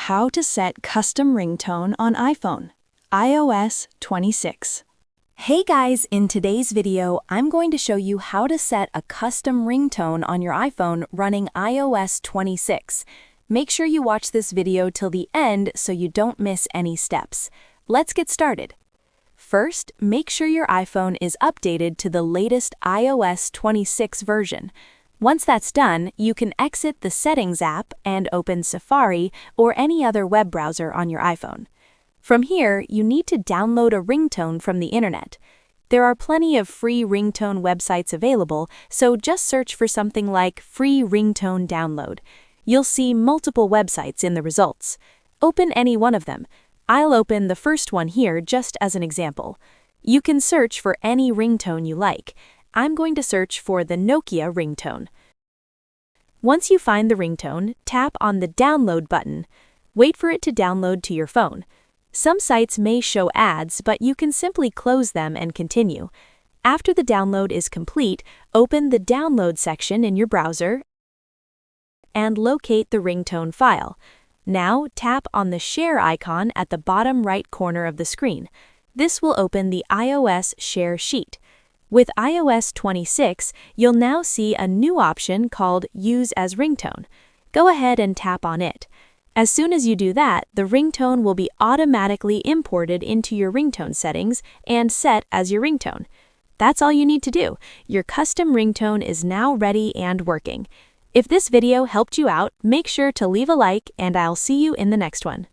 How to set custom ringtone on iPhone, iOS 26. Hey guys, in today's video, I'm going to show you how to set a custom ringtone on your iPhone running iOS 26. Make sure you watch this video till the end so you don't miss any steps. Let's get started. First, make sure your iPhone is updated to the latest iOS 26 version. Once that's done, you can exit the Settings app and open Safari or any other web browser on your iPhone. From here, you need to download a ringtone from the internet. There are plenty of free ringtone websites available, so just search for something like Free Ringtone Download. You'll see multiple websites in the results. Open any one of them. I'll open the first one here just as an example. You can search for any ringtone you like. I'm going to search for the Nokia ringtone. Once you find the ringtone, tap on the Download button. Wait for it to download to your phone. Some sites may show ads, but you can simply close them and continue. After the download is complete, open the Download section in your browser and locate the ringtone file. Now tap on the Share icon at the bottom right corner of the screen. This will open the iOS Share sheet. With iOS 26, you'll now see a new option called Use as Ringtone. Go ahead and tap on it. As soon as you do that, the ringtone will be automatically imported into your ringtone settings and set as your ringtone. That's all you need to do. Your custom ringtone is now ready and working. If this video helped you out, make sure to leave a like and I'll see you in the next one.